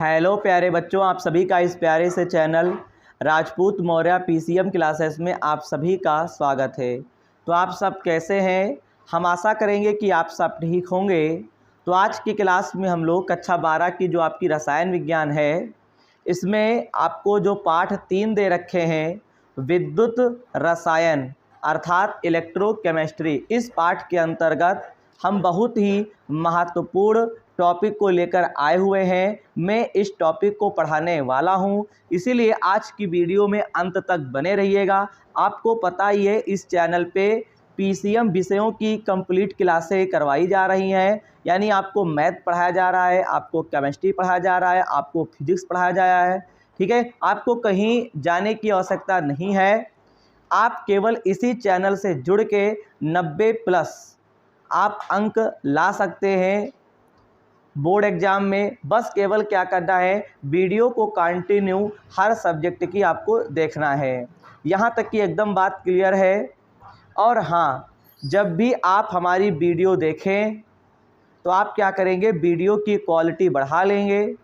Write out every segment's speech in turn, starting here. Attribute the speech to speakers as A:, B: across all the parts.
A: Hello प्यारे बच्चों, आप सभी का इस प्यारे से channel Rajput Maurya PCM classes में आप सभी का स्वागत है। तो आप सब कैसे हैं? हम आशा करेंगे कि आप सब ठीक होंगे। तो आज की क्लास में हम लोग कक्षा 12 की जो आपकी रसायन विज्ञान है, इसमें आपको जो पाठ 3 दे रखे हैं, विद्युत रसायन अर्थात इलेक्ट्रोकेमिस्ट्री, इस पाठ के अंतर्गत हम बहुत ही महत्वपूर्ण टॉपिक को लेकर आए हुए हैं। मैं इस टॉपिक को पढ़ाने वाला हूं, इसीलिए आज की वीडियो में अंत तक बने रहिएगा। आपको पता ही है, इस चैनल पे पीसीएम विषयों की कंप्लीट क्लासें करवाई जा रही हैं, यानी आपको मैथ पढ़ाया जा रहा है, आपको केमिस्ट्री पढ़ाया जा रहा है, आपको फिजिक्स पढ़ाया जा रहा है। ठीक है, आपको कहीं जाने की आवश्यकता नहीं है। आप केवल इसी चैनल से जुड़ के 90+ आप अंक ला सकते हैं बोर्ड एग्ज़ाम में। बस केवल क्या करना है, वीडियो को कंटिन्यू हर सब्जेक्ट की आपको देखना है। यहाँ तक कि एकदम बात क्लियर है। और हाँ, जब भी आप हमारी वीडियो देखें तो आप क्या करेंगे, वीडियो की क्वालिटी बढ़ा लेंगे।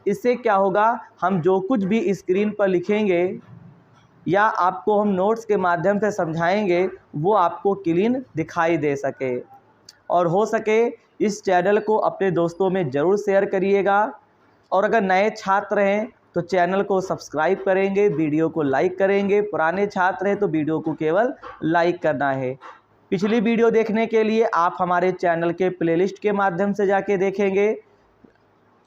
A: इससे क्या होगा, हम जो कुछ भी स्क्रीन पर लिखेंगे या आपको हम नोट्स के माध्यम से समझाएंगे, वो आपको क्लीन दिखाई दे सके। और हो सके इस चैनल को अपने दोस्तों में ज़रूर शेयर करिएगा। और अगर नए छात्र हैं तो चैनल को सब्सक्राइब करेंगे, वीडियो को लाइक करेंगे। पुराने छात्र हैं तो वीडियो को केवल लाइक करना है। पिछली वीडियो देखने के लिए आप हमारे चैनल के प्लेलिस्ट के माध्यम से जाके देखेंगे।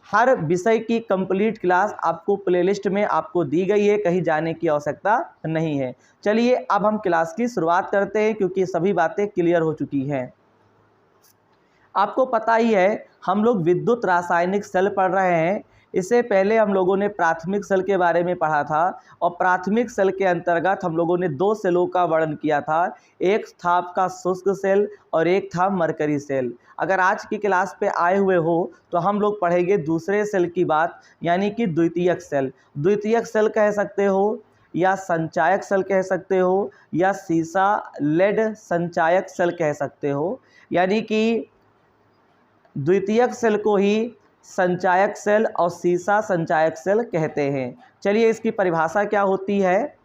A: हर विषय की कंप्लीट क्लास आपको प्लेलिस्ट में आपको दी गई है, कहीं जाने की आवश्यकता नहीं है। चलिए अब हम क्लास की शुरुआत करते हैं, क्योंकि सभी बातें क्लियर हो चुकी हैं। आपको पता ही है, हम लोग विद्युत रासायनिक सेल पढ़ रहे हैं। इससे पहले हम लोगों ने प्राथमिक सेल के बारे में पढ़ा था, और प्राथमिक सेल के अंतर्गत हम लोगों ने 2 सेलों का वर्णन किया था। एक था आपका शुष्क सेल और एक था मरकरी सेल। अगर आज की क्लास पे आए हुए हो तो हम लोग पढ़ेंगे दूसरे सेल की बात, यानी कि द्वितीयक सेल। द्वितीयक सेल कह सकते हो, या संचायक सेल कह सकते हो, या सीसा लेड संचायक सेल कह सकते हो। यानी कि द्वितीयक सेल को ही संचायक सेल और सीसा संचायक सेल कहते हैं। चलिए इसकी परिभाषा क्या होती है।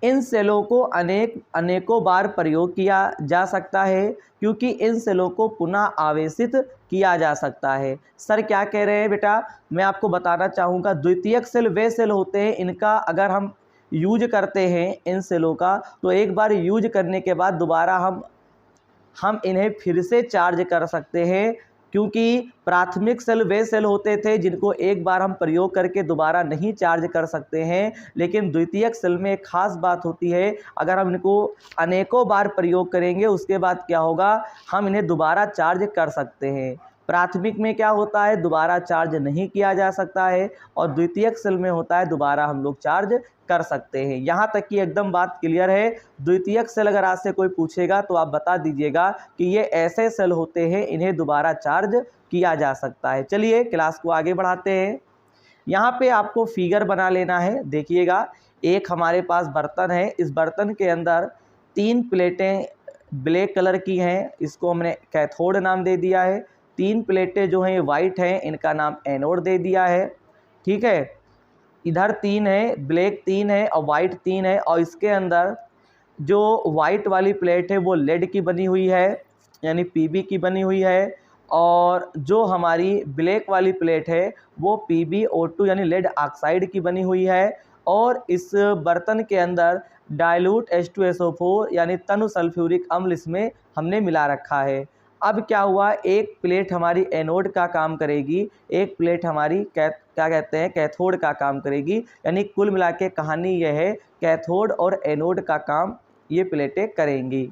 A: इन सेलों को अनेकों बार प्रयोग किया जा सकता है, क्योंकि इन सेलों को पुनः आवेशित किया जा सकता है। सर क्या कह रहे हैं बेटा, मैं आपको बताना चाहूँगा। द्वितीयक सेल वे सेल होते हैं, इनका अगर हम यूज करते हैं इन सेलों का, तो एक बार यूज करने के बाद दोबारा हम इन्हें फिर से चार्ज कर सकते हैं। क्योंकि प्राथमिक सेल वे सेल होते थे जिनको एक बार हम प्रयोग करके दोबारा नहीं चार्ज कर सकते हैं, लेकिन द्वितीयक सेल में एक खास बात होती है, अगर हम इनको अनेकों बार प्रयोग करेंगे उसके बाद क्या होगा, हम इन्हें दोबारा चार्ज कर सकते हैं। प्राथमिक में क्या होता है, दोबारा चार्ज नहीं किया जा सकता है, और द्वितीयक सेल में होता है दोबारा हम लोग चार्ज कर सकते हैं। यहाँ तक कि एकदम बात क्लियर है। द्वितीयक सेल अगर आज से कोई पूछेगा तो आप बता दीजिएगा कि ये ऐसे सेल होते हैं, इन्हें दोबारा चार्ज किया जा सकता है। चलिए क्लास को आगे बढ़ाते हैं। यहाँ पे आपको फिगर बना लेना है। देखिएगा, एक हमारे पास बर्तन है। इस बर्तन के अंदर 3 प्लेटें ब्लैक कलर की हैं, इसको हमने कैथोड नाम दे दिया है। 3 प्लेटें जो हैं वाइट हैं, इनका नाम एनोड दे दिया है। ठीक है, इधर 3 है, ब्लैक 3 है और वाइट 3 है। और इसके अंदर जो वाइट वाली प्लेट है वो लेड की बनी हुई है, यानी पीबी की बनी हुई है। और जो हमारी ब्लैक वाली प्लेट है वो PbO2 यानी लेड ऑक्साइड की बनी हुई है। और इस बर्तन के अंदर डाइल्यूट H2SO4 यानी तनु सल्फ्यूरिक अम्ल इसमें हमने मिला रखा है। अब क्या हुआ, एक प्लेट हमारी एनोड का काम करेगी, एक प्लेट हमारी क्या कहते हैं, कैथोड का काम करेगी। यानी कुल मिला के कहानी यह है, कैथोड और एनोड का काम ये प्लेटें करेंगी।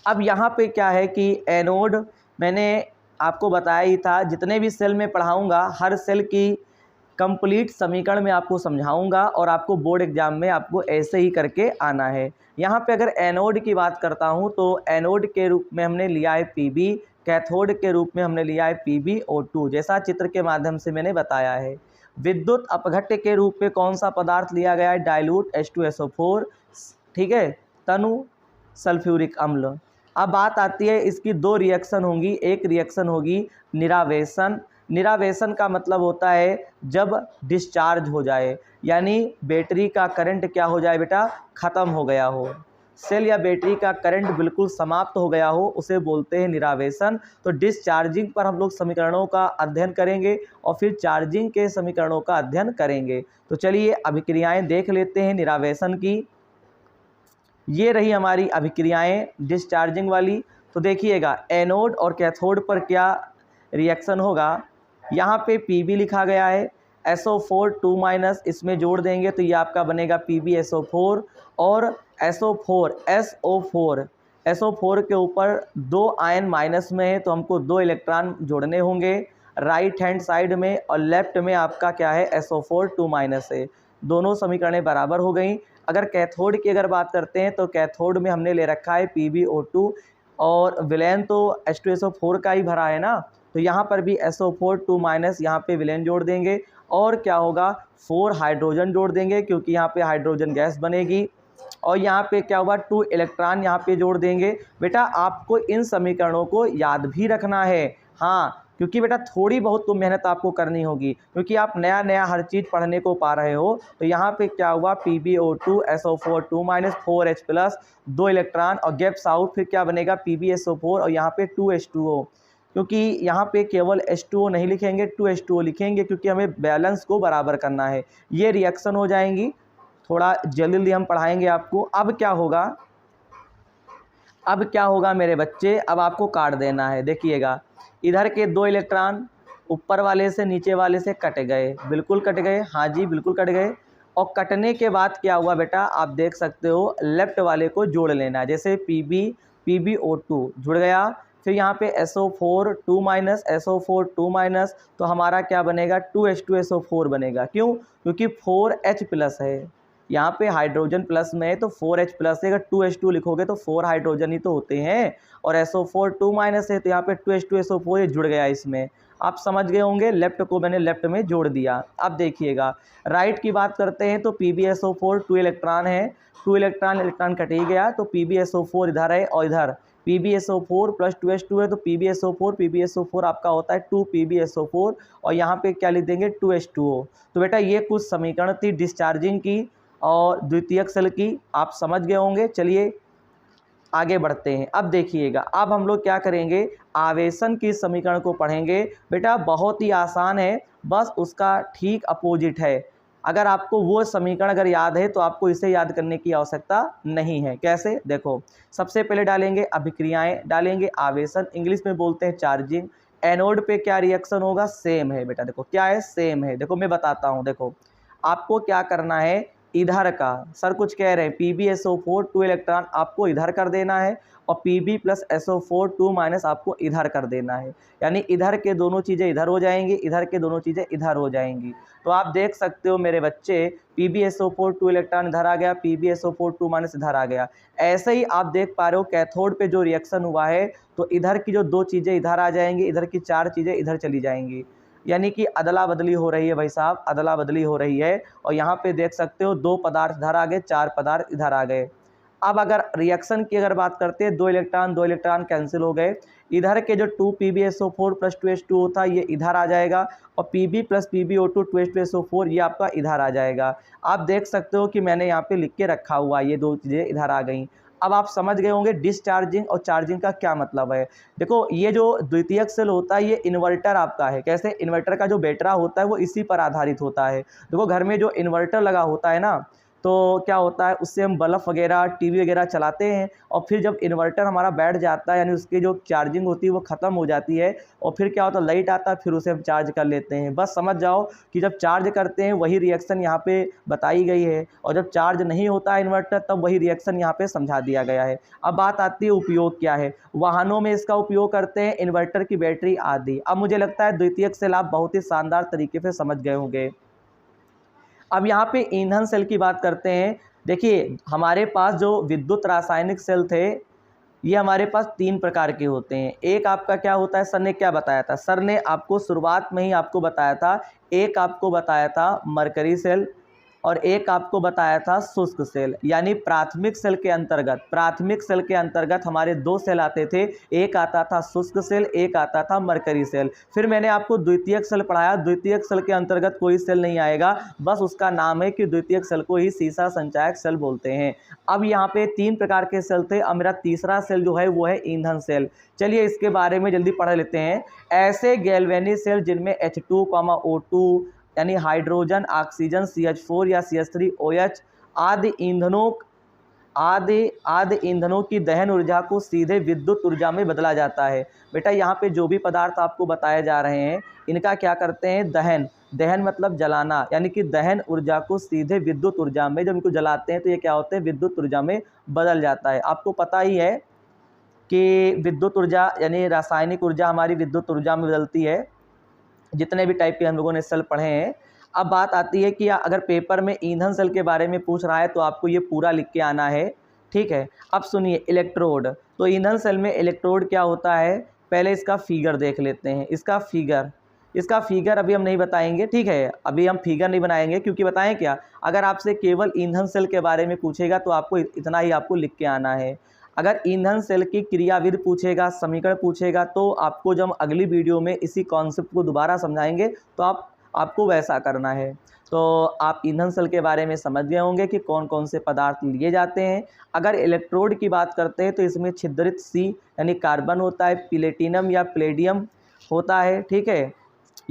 A: अब यहाँ पे क्या है कि एनोड मैंने आपको बताया ही था, जितने भी सेल में पढ़ाऊँगा हर सेल की कंप्लीट समीकरण में आपको समझाऊंगा, और आपको बोर्ड एग्जाम में आपको ऐसे ही करके आना है। यहाँ पे अगर एनोड की बात करता हूँ तो एनोड के रूप में हमने लिया है Pb, कैथोड के रूप में हमने लिया है PbO2, जैसा चित्र के माध्यम से मैंने बताया है। विद्युत अपघट्य के रूप में कौन सा पदार्थ लिया गया है, डाइल्यूट H2SO4, ठीक है, तनु सल्फ्यूरिक अम्ल। अब बात आती है, इसकी 2 रिएक्शन होंगी। एक रिएक्शन होगी निरावेशन, निरावेशन का मतलब होता है जब डिस्चार्ज हो जाए, यानी बैटरी का करंट क्या हो जाए बेटा, ख़त्म हो गया हो। सेल या बैटरी का करंट बिल्कुल समाप्त हो गया हो, उसे बोलते हैं निरावेशन। तो डिस्चार्जिंग पर हम लोग समीकरणों का अध्ययन करेंगे और फिर चार्जिंग के समीकरणों का अध्ययन करेंगे। तो चलिए अभिक्रियाएं देख लेते हैं निरावेशन की। ये रही हमारी अभिक्रियाएं डिस्चार्जिंग वाली। तो देखिएगा एनोड और कैथोड पर क्या रिएक्शन होगा। यहाँ पे Pb लिखा गया है, SO4 2- इसमें जोड़ देंगे तो ये आपका बनेगा PbSO4 और SO4 के ऊपर 2 आयन माइनस में है तो हमको 2 इलेक्ट्रॉन जोड़ने होंगे राइट हैंड साइड में, और लेफ्ट में आपका क्या है SO4 2- है। दोनों समीकरणें बराबर हो गई। अगर कैथोड की अगर बात करते हैं तो कैथोड में हमने ले रखा है PbO2 और विलेन तो H2SO4 का ही भरा है ना, तो यहाँ पर भी SO4 2- यहाँ पे विलेन जोड़ देंगे और क्या होगा 4 हाइड्रोजन जोड़ देंगे क्योंकि यहाँ पे हाइड्रोजन गैस बनेगी, और यहाँ पे क्या हुआ 2 इलेक्ट्रॉन यहाँ पे जोड़ देंगे। बेटा आपको इन समीकरणों को याद भी रखना है, हाँ, क्योंकि बेटा थोड़ी बहुत तो मेहनत आपको करनी होगी क्योंकि आप नया नया हर चीज़ पढ़ने को पा रहे हो। तो यहाँ पे क्या हुआ PbO2 SO4 2- 4H+, 2 इलेक्ट्रॉन और गैप्स आउट, फिर क्या बनेगा PbSO4 और यहाँ पे 2H2O, क्योंकि यहाँ पे केवल H2O नहीं लिखेंगे 2H2O लिखेंगे क्योंकि हमें बैलेंस को बराबर करना है। ये रिएक्शन हो जाएंगी, थोड़ा जल्दी हम पढ़ाएंगे आपको। अब क्या होगा मेरे बच्चे, अब आपको काट देना है। देखिएगा इधर के 2 इलेक्ट्रॉन ऊपर वाले से नीचे वाले से कट गए, बिल्कुल कट गए, हाँ जी बिल्कुल कट गए। और कटने के बाद क्या हुआ बेटा, आप देख सकते हो लेफ्ट वाले को जोड़ लेना है। जैसे PbO2 जुड़ गया, फिर यहाँ पे SO4 2- SO4 2- तो हमारा क्या बनेगा 2H2SO4 बनेगा। क्यों, क्योंकि 4H+ है, यहाँ पे हाइड्रोजन प्लस में है तो 4H+ है। अगर 2H2 लिखोगे तो 4 हाइड्रोजन ही तो होते हैं, और SO4 2- है तो यहाँ पे 2H2SO4 ये जुड़ गया इसमें। आप समझ गए होंगे, लेफ्ट को मैंने लेफ्ट में जोड़ दिया। अब देखिएगा राइट की बात करते हैं तो PbSO4 2 इलेक्ट्रॉन है, 2 इलेक्ट्रॉन कट ही गया तो PbSO4 इधर है और इधर PbSO4 प्लस 2H2 है तो PbSO4 आपका होता है 2 PbSO4 और यहाँ पे क्या लिख देंगे 2H2O। तो बेटा ये कुछ समीकरण थी डिस्चार्जिंग की और द्वितीयक सेल की, आप समझ गए होंगे। चलिए आगे बढ़ते हैं। अब देखिएगा अब हम लोग क्या करेंगे, आवेशन की समीकरण को पढ़ेंगे। बेटा बहुत ही आसान है, बस उसका ठीक अपोजिट है। अगर आपको वो समीकरण अगर याद है तो आपको इसे याद करने की आवश्यकता नहीं है। कैसे, देखो सबसे पहले डालेंगे अभिक्रियाएं, डालेंगे आवेशन, इंग्लिश में बोलते हैं चार्जिंग। एनोड पे क्या रिएक्शन होगा, सेम है बेटा, देखो क्या है, सेम है। देखो मैं बताता हूँ, देखो आपको क्या करना है, इधर का सर कुछ कह रहे हैं PbSO4 2 इलेक्ट्रॉन आपको इधर कर देना है और Pb प्लस SO4 2- आपको इधर कर देना है, यानी इधर के दोनों चीज़ें इधर हो जाएंगी, इधर के दोनों चीज़ें इधर हो जाएंगी। तो आप देख सकते हो मेरे बच्चे PbSO4 2 इलेक्ट्रॉन इधर आ गया, PbSO4 2- इधर आ गया। ऐसे ही आप देख पा रहे हो कैथोड पे जो रिएक्शन हुआ है तो इधर की जो 2 चीज़ें इधर आ जाएंगी, इधर की 4 चीज़ें इधर चली जाएंगी, यानी कि अदला बदली हो रही है भाई साहब, अदला बदली हो रही है। और यहाँ पे देख सकते हो 2 पदार्थ इधर आ गए, 4 पदार्थ इधर आ गए। अब अगर रिएक्शन की अगर बात करते हैं 2 इलेक्ट्रॉन कैंसिल हो गए, इधर के जो 2 PbSO4 प्लस 2H2O था ये इधर आ जाएगा और Pb प्लस PbO2 2H2SO4 ये आपका इधर आ जाएगा। आप देख सकते हो कि मैंने यहाँ पे लिख के रखा हुआ, ये 2 चीज़ें इधर आ गई। अब आप समझ गए होंगे डिस्चार्जिंग और चार्जिंग का क्या मतलब है। देखो ये जो द्वितीयक सेल होता है ये इन्वर्टर आपका है। कैसे, इन्वर्टर का जो बैटरा होता है वो इसी पर आधारित होता है। देखो घर में जो इन्वर्टर लगा होता है ना, तो क्या होता है उससे हम बल्ब वगैरह टीवी वगैरह चलाते हैं और फिर जब इन्वर्टर हमारा बैठ जाता है यानी उसकी जो चार्जिंग होती है वो ख़त्म हो जाती है और फिर क्या होता है लाइट आता है, फिर उसे हम चार्ज कर लेते हैं। बस समझ जाओ कि जब चार्ज करते हैं वही रिएक्शन यहाँ पे बताई गई है और जब चार्ज नहीं होता है इन्वर्टर तब वही रिएक्शन यहाँ पे समझा दिया गया है। अब बात आती है उपयोग क्या है, वाहनों में इसका उपयोग करते हैं, इन्वर्टर की बैटरी आदि। अब मुझे लगता है द्वितीयक सेल आप बहुत ही शानदार तरीके से समझ गए होंगे। अब यहाँ पे ईंधन सेल की बात करते हैं। देखिए हमारे पास जो विद्युत रासायनिक सेल थे ये हमारे पास 3 प्रकार के होते हैं। एक आपका क्या होता है, सर ने क्या बताया था, सर ने आपको शुरुआत में ही आपको बताया था, एक आपको बताया था मरकरी सेल, और एक आपको बताया था शुष्क सेल। यानी प्राथमिक सेल के अंतर्गत हमारे दो सेल आते थे, एक आता था शुष्क सेल, एक आता था मरकरी सेल। फिर मैंने आपको द्वितीयक सेल पढ़ाया, द्वितीयक सेल के अंतर्गत कोई सेल नहीं आएगा, बस उसका नाम है कि द्वितीयक सेल को ही सीसा संचायक सेल बोलते हैं। अब यहाँ पे 3 प्रकार के सेल थे, अब मेरा तीसरा सेल जो है वो है ईंधन सेल। चलिए इसके बारे में जल्दी पढ़ लेते हैं। ऐसे गैल्वेनिक सेल जिनमें H2, O2 यानी हाइड्रोजन, ऑक्सीजन, CH4 या CH3OH आदि ईंधनों की दहन ऊर्जा को सीधे विद्युत ऊर्जा में बदला जाता है। बेटा यहाँ पे जो भी पदार्थ आपको बताए जा रहे हैं इनका क्या करते हैं, दहन मतलब जलाना, यानी कि दहन ऊर्जा को सीधे विद्युत ऊर्जा में, जब इनको जलाते हैं तो ये क्या होते हैं, विद्युत ऊर्जा में बदल जाता है। आपको पता ही है कि विद्युत ऊर्जा यानी रासायनिक ऊर्जा हमारी विद्युत ऊर्जा में बदलती है। जितने भी टाइप के हम लोगों ने सेल पढ़े हैं। अब बात आती है कि अगर पेपर में ईंधन सेल के बारे में पूछ रहा है तो आपको ये पूरा लिख के आना है, ठीक है। अब सुनिए, इलेक्ट्रोड, तो ईंधन सेल में इलेक्ट्रोड क्या होता है, पहले इसका फिगर देख लेते हैं। इसका फिगर अभी हम नहीं बताएंगे, ठीक है, अभी हम फिगर नहीं बनाएंगे, क्योंकि बताएं क्या, अगर आपसे केवल ईंधन सेल के बारे में पूछेगा तो आपको इतना ही आपको लिख के आना है। अगर ईंधन सेल की क्रियाविधि पूछेगा, समीकरण पूछेगा, तो आपको जब अगली वीडियो में इसी कॉन्सेप्ट को दोबारा समझाएंगे तो आपको वैसा करना है। तो आप ईंधन सेल के बारे में समझ गए होंगे कि कौन कौन से पदार्थ लिए जाते हैं। अगर इलेक्ट्रोड की बात करते हैं तो इसमें छिद्रित C यानी कार्बन होता है, प्लेटिनम या प्लेडियम होता है, ठीक है,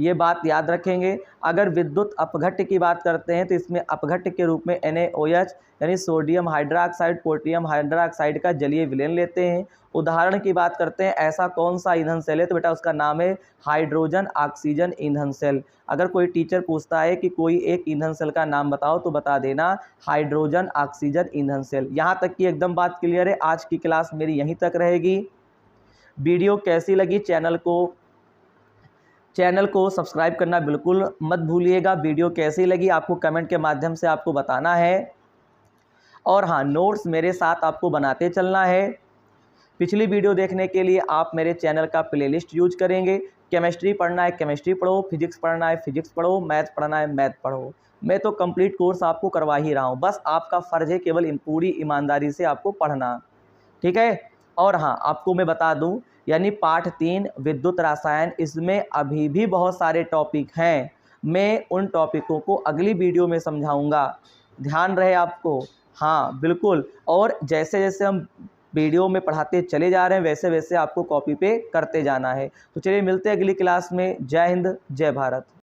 A: ये बात याद रखेंगे। अगर विद्युत अपघट्य की बात करते हैं तो इसमें अपघट्य के रूप में NaOH यानी सोडियम हाइड्रोक्साइड पोटेशियम हाइड्रोक्साइड का जलीय विलयन लेते हैं। उदाहरण की बात करते हैं, ऐसा कौन सा ईंधन सेल है, तो बेटा उसका नाम है हाइड्रोजन ऑक्सीजन ईंधन सेल। अगर कोई टीचर पूछता है कि कोई एक ईंधन सेल का नाम बताओ तो बता देना हाइड्रोजन ऑक्सीजन ईंधन सेल। यहाँ तक की एकदम बात क्लियर है। आज की क्लास मेरी यहीं तक रहेगी। वीडियो कैसी लगी, चैनल को सब्सक्राइब करना बिल्कुल मत भूलिएगा। वीडियो कैसी लगी आपको कमेंट के माध्यम से आपको बताना है। और हाँ, नोट्स मेरे साथ आपको बनाते चलना है। पिछली वीडियो देखने के लिए आप मेरे चैनल का प्लेलिस्ट यूज करेंगे। केमिस्ट्री पढ़ना है केमिस्ट्री पढ़ो, फिजिक्स पढ़ना है फिजिक्स पढ़ो, मैथ पढ़ना है मैथ पढ़ो। मैं तो कंप्लीट कोर्स आपको करवा ही रहा हूँ, बस आपका फ़र्ज़ है केवल पूरी ईमानदारी से आपको पढ़ना, ठीक है। और हाँ, आपको मैं बता दूँ, यानी पाठ 3 विद्युत रसायन, इसमें अभी भी बहुत सारे टॉपिक हैं। मैं उन टॉपिकों को अगली वीडियो में समझाऊंगा, ध्यान रहे आपको। हाँ बिल्कुल, और जैसे जैसे हम वीडियो में पढ़ाते चले जा रहे हैं वैसे वैसे आपको कॉपी पे करते जाना है। तो चलिए मिलते हैं अगली क्लास में। जय हिंद, जय भारत।